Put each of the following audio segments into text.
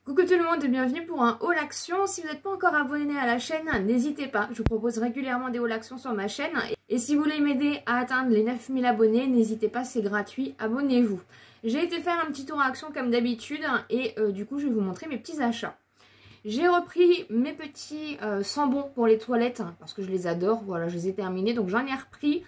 Coucou tout le monde et bienvenue pour un haul action. Si vous n'êtes pas encore abonné à la chaîne, n'hésitez pas. Je vous propose régulièrement des haul action sur ma chaîne. Et si vous voulez m'aider à atteindre les 9000 abonnés, n'hésitez pas, c'est gratuit, abonnez-vous. J'ai été faire un petit tour action comme d'habitude et du coup je vais vous montrer mes petits achats. J'ai repris mes petits sambons pour les toilettes parce que je les adore. Voilà, je les ai terminés donc j'en ai repris.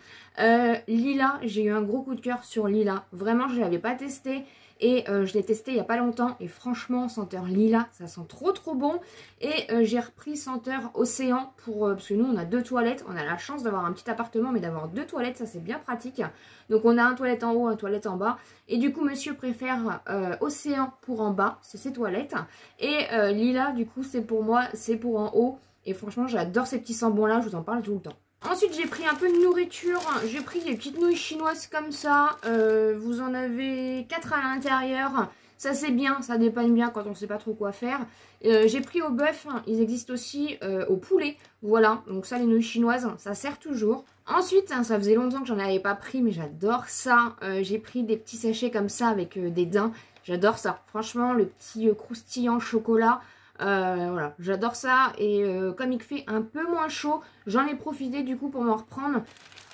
Lila, j'ai eu un gros coup de cœur sur Lila. Vraiment, je ne l'avais pas testé. Et je l'ai testé il n'y a pas longtemps et franchement senteur lilas ça sent trop bon. Et j'ai repris senteur océan pour parce que nous on a deux toilettes, on a la chance d'avoir un petit appartement mais d'avoir deux toilettes, ça c'est bien pratique. Donc on a un toilette en haut, un toilette en bas et du coup monsieur préfère océan pour en bas, c'est ses toilettes. Et lilas du coup c'est pour moi, c'est pour en haut et franchement j'adore ces petits sambons là, je vous en parle tout le temps. Ensuite, j'ai pris un peu de nourriture. J'ai pris des petites nouilles chinoises comme ça. Vous en avez 4 à l'intérieur. Ça, c'est bien. Ça dépanne bien quand on ne sait pas trop quoi faire. J'ai pris au bœuf. Ils existent aussi au poulet. Voilà. Donc ça, les nouilles chinoises, ça sert toujours. Ensuite, ça faisait longtemps que j'en avais pas pris, mais j'adore ça. J'ai pris des petits sachets comme ça avec des daims. J'adore ça. Franchement, le petit croustillant chocolat. Voilà, j'adore ça et comme il fait un peu moins chaud, j'en ai profité du coup pour m'en reprendre.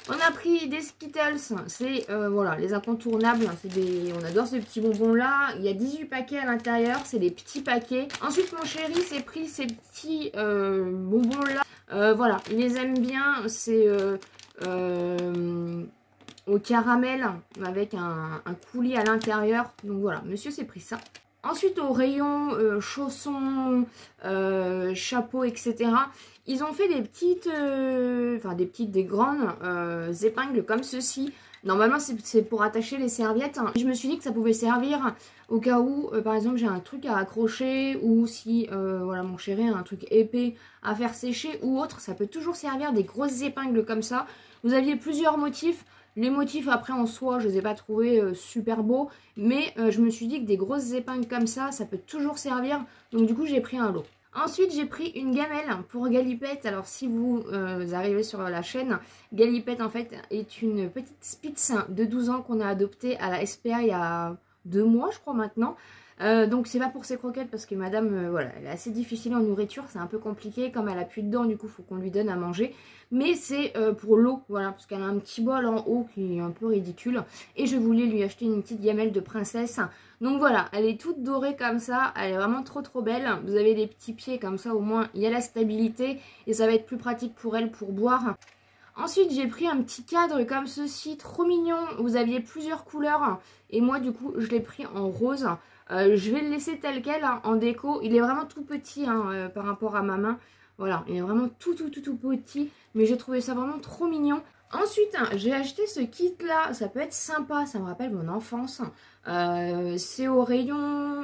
On a pris des Skittles, c'est voilà, les incontournables, on adore ces petits bonbons là. Il y a 18 paquets à l'intérieur, c'est des petits paquets. Ensuite mon chéri s'est pris ces petits bonbons là, voilà, il les aime bien, c'est au caramel avec un coulis à l'intérieur. Donc voilà, monsieur s'est pris ça. Ensuite, au rayon chaussons, chapeaux, etc., ils ont fait des petites, des grandes épingles comme ceci. Normalement, c'est pour attacher les serviettes. Je me suis dit que ça pouvait servir au cas où, par exemple, j'ai un truc à accrocher ou si, voilà, mon chéri a un truc épais à faire sécher ou autre. Ça peut toujours servir des grosses épingles comme ça. Vous aviez plusieurs motifs. Les motifs après en soi, je ne les ai pas trouvés super beaux. Mais je me suis dit que des grosses épingles comme ça peut toujours servir. Donc du coup, j'ai pris un lot. Ensuite, j'ai pris une gamelle pour Galipette. Alors si vous arrivez sur la chaîne, Galipette en fait est une petite Spitz de 12 ans qu'on a adoptée à la SPA il y a 2 mois je crois maintenant. Donc c'est pas pour ses croquettes parce que madame voilà, elle est assez difficile en nourriture, c'est un peu compliqué, comme elle a plus de dents du coup faut qu'on lui donne à manger, mais c'est pour l'eau, voilà, parce qu'elle a un petit bol en haut qui est un peu ridicule et je voulais lui acheter une petite gamelle de princesse. Donc voilà, elle est toute dorée comme ça, elle est vraiment trop belle. Vous avez des petits pieds comme ça, au moins il y a la stabilité et ça va être plus pratique pour elle pour boire. Ensuite, j'ai pris un petit cadre comme ceci, trop mignon. Vous aviez plusieurs couleurs et moi du coup je l'ai pris en rose. Je vais le laisser tel quel hein, en déco. Il est vraiment tout petit hein, par rapport à ma main. Voilà, il est vraiment tout petit. Mais j'ai trouvé ça vraiment trop mignon. Ensuite, hein, j'ai acheté ce kit là. Ça peut être sympa, ça me rappelle mon enfance. C'est au rayon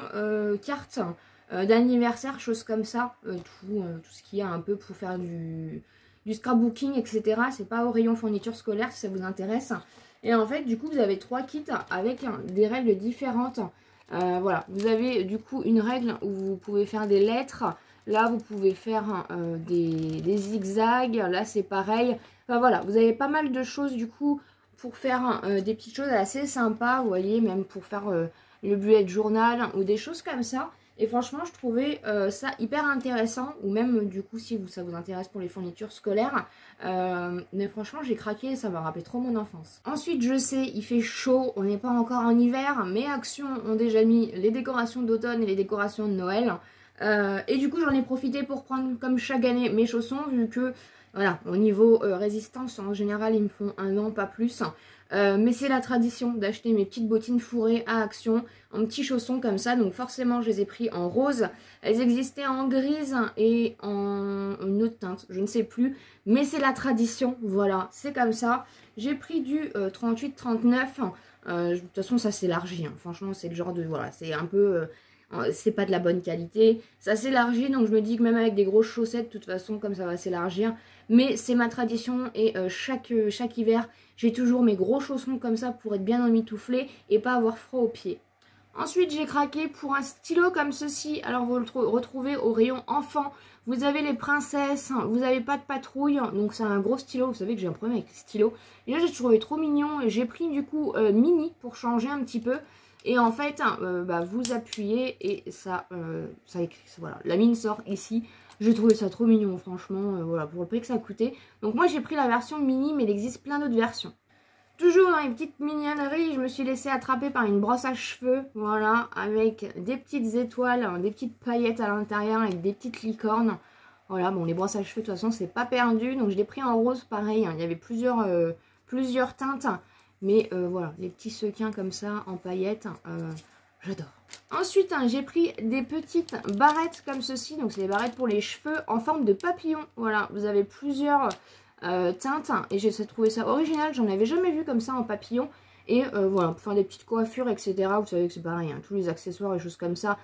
cartes d'anniversaire, choses comme ça. Tout ce qu'il y a un peu pour faire du scrapbooking, etc. C'est pas au rayon fourniture scolaire si ça vous intéresse. Et en fait, du coup, vous avez 3 kits avec des règles différentes. Voilà, vous avez du coup une règle où vous pouvez faire des lettres. Là, vous pouvez faire des zigzags. Là, c'est pareil. Enfin, voilà, vous avez pas mal de choses du coup pour faire des petites choses assez sympas. Vous voyez, même pour faire le bullet journal ou des choses comme ça. Et franchement, je trouvais ça hyper intéressant. Ou même, du coup, si ça vous intéresse pour les fournitures scolaires. Mais franchement, j'ai craqué. Ça m'a rappelé trop mon enfance. Ensuite, je sais, il fait chaud. On n'est pas encore en hiver. Mais Action ont déjà mis les décorations d'automne et les décorations de Noël. Et du coup, j'en ai profité pour prendre, comme chaque année, mes chaussons. Vu que, voilà, au niveau résistance, en général, ils me font 1 an, pas plus. Mais c'est la tradition d'acheter mes petites bottines fourrées à Action en petits chaussons comme ça. Donc forcément, je les ai pris en rose. Elles existaient en grise et en une autre teinte, je ne sais plus. Mais c'est la tradition, voilà, c'est comme ça. J'ai pris du 38-39. De toute façon, ça s'élargit. Hein. Franchement, c'est le genre de... Voilà, c'est un peu... c'est pas de la bonne qualité, ça s'élargit donc je me dis que même avec des grosses chaussettes de toute façon comme ça va s'élargir, mais c'est ma tradition et chaque hiver j'ai toujours mes gros chaussons comme ça pour être bien emmitouflé et pas avoir froid aux pieds. Ensuite j'ai craqué pour un stylo comme ceci, alors vous le retrouvez au rayon enfant, vous avez les princesses, vous n'avez pas de patrouille, donc c'est un gros stylo, vous savez que j'ai un problème avec les stylos, et là j'ai trouvé trop mignon et j'ai pris du coup mini pour changer un petit peu. Et en fait, vous appuyez et ça écrit. Voilà, la mine sort ici. J'ai trouvé ça trop mignon, franchement, voilà, pour le prix que ça coûtait. Donc moi, j'ai pris la version mini, mais il existe plein d'autres versions. Toujours dans les petites mignonneries, je me suis laissée attraper par une brosse à cheveux, voilà, avec des petites étoiles, des petites paillettes à l'intérieur, avec des petites licornes. Voilà, bon, les brosses à cheveux, de toute façon, c'est pas perdu, donc je l'ai pris en rose, pareil, hein, il y avait plusieurs teintes, mais voilà, les petits sequins comme ça, en paillettes, j'adore. Ensuite, hein, j'ai pris des petites barrettes comme ceci, donc c'est des barrettes pour les cheveux en forme de papillon. Voilà, vous avez plusieurs teintes et j'ai trouvé ça original, j'en avais jamais vu comme ça en papillon. Et voilà, pour faire des petites coiffures, etc. Vous savez que c'est pareil, hein, tous les accessoires et choses comme ça.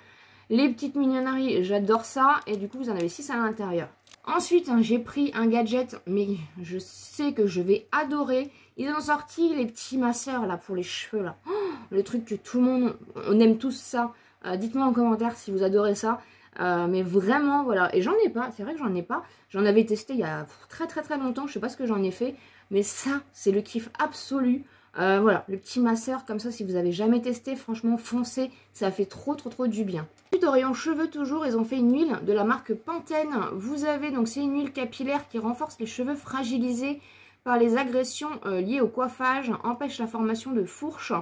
Les petites mignonneries, j'adore ça. Et du coup, vous en avez 6 à l'intérieur. Ensuite, hein, j'ai pris un gadget, mais je sais que je vais adorer. Ils ont sorti les petits masseurs là pour les cheveux là. Oh, le truc que tout le monde, on aime tous ça. Dites-moi en commentaire si vous adorez ça. Mais vraiment, voilà. Et j'en ai pas, c'est vrai que j'en ai pas. J'en avais testé il y a très longtemps. Je sais pas ce que j'en ai fait. Mais ça, c'est le kiff absolu. Voilà, le petit masseur comme ça, si vous avez jamais testé, franchement, foncez. Ça fait trop du bien. Ensuite, au rayon cheveux toujours, ils ont fait une huile de la marque Pantene. Vous avez, donc c'est une huile capillaire qui renforce les cheveux fragilisés par les agressions liées au coiffage, empêche la formation de fourches,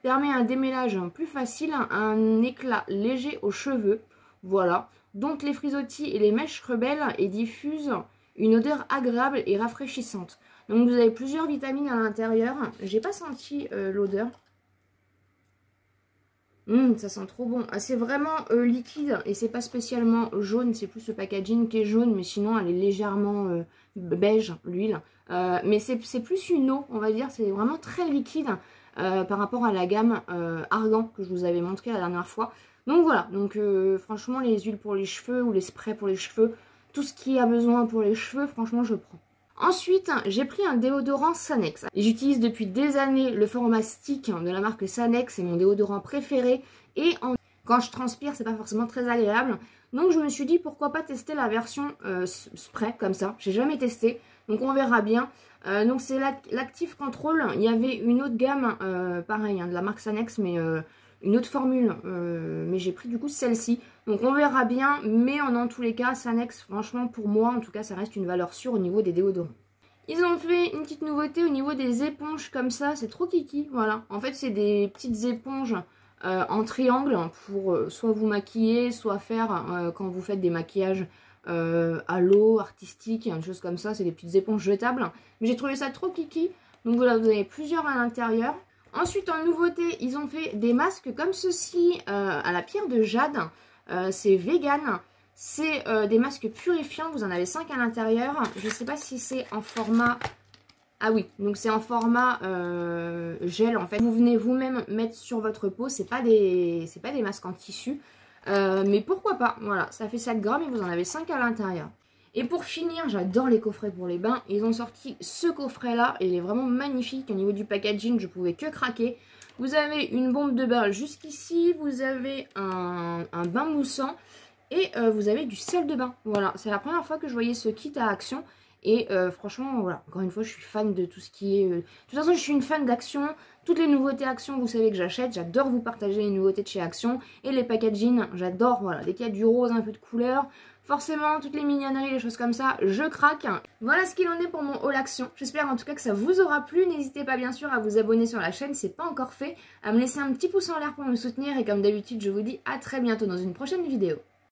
permet un démêlage plus facile, un éclat léger aux cheveux. Voilà, donc les frisottis et les mèches rebelles et diffusent une odeur agréable et rafraîchissante. Donc vous avez plusieurs vitamines à l'intérieur. J'ai pas senti l'odeur. Ça sent trop bon. Ah, c'est vraiment liquide et c'est pas spécialement jaune. C'est plus le packaging qui est jaune, mais sinon elle est légèrement beige, l'huile. Mais c'est plus une eau, on va dire. C'est vraiment très liquide par rapport à la gamme Argan que je vous avais montré la dernière fois. Donc voilà, donc franchement les huiles pour les cheveux ou les sprays pour les cheveux, tout ce qui a besoin pour les cheveux, franchement je prends. Ensuite, j'ai pris un déodorant Sanex. J'utilise depuis des années le format stick de la marque Sanex, c'est mon déodorant préféré. Et quand je transpire, c'est pas forcément très agréable. Donc je me suis dit pourquoi pas tester la version spray comme ça. J'ai jamais testé, donc on verra bien. Donc c'est l'Active Control. Il y avait une autre gamme, pareil, hein, de la marque Sanex, mais une autre formule. Mais j'ai pris du coup celle-ci. Donc on verra bien, mais en tous les cas, Sanex, franchement pour moi, en tout cas, ça reste une valeur sûre au niveau des déodorants. Ils ont fait une petite nouveauté au niveau des éponges comme ça, c'est trop kiki, voilà. En fait, c'est des petites éponges en triangle pour soit vous maquiller, soit faire quand vous faites des maquillages à l'eau, artistiques, une chose comme ça, c'est des petites éponges jetables. Mais j'ai trouvé ça trop kiki, donc voilà, vous avez plusieurs à l'intérieur. Ensuite, en nouveauté, ils ont fait des masques comme ceci à la pierre de jade. C'est vegan, c'est des masques purifiants, vous en avez 5 à l'intérieur. Je ne sais pas si c'est en format... Ah oui, donc c'est en format gel en fait. Vous venez vous-même mettre sur votre peau, c'est pas des masques en tissu. Mais pourquoi pas, voilà, ça fait 7 grammes et vous en avez 5 à l'intérieur. Et pour finir, j'adore les coffrets pour les bains. Ils ont sorti ce coffret-là et il est vraiment magnifique. Au niveau du packaging, je pouvais que craquer. Vous avez une bombe de bain jusqu'ici, vous avez un bain moussant et vous avez du sel de bain. Voilà, c'est la première fois que je voyais ce kit à Action. Et franchement, voilà, encore une fois, je suis fan de tout ce qui est... De toute façon, je suis une fan d'Action. Toutes les nouveautés Action, vous savez que j'achète. J'adore vous partager les nouveautés de chez Action. Et les packaging, j'adore, voilà, dès qu'il y a du rose, un peu de couleur... Forcément, toutes les mignonneries, les choses comme ça, je craque. Voilà ce qu'il en est pour mon haul Action. J'espère en tout cas que ça vous aura plu. N'hésitez pas bien sûr à vous abonner sur la chaîne, c'est pas encore fait. À me laisser un petit pouce en l'air pour me soutenir. Et comme d'habitude, je vous dis à très bientôt dans une prochaine vidéo.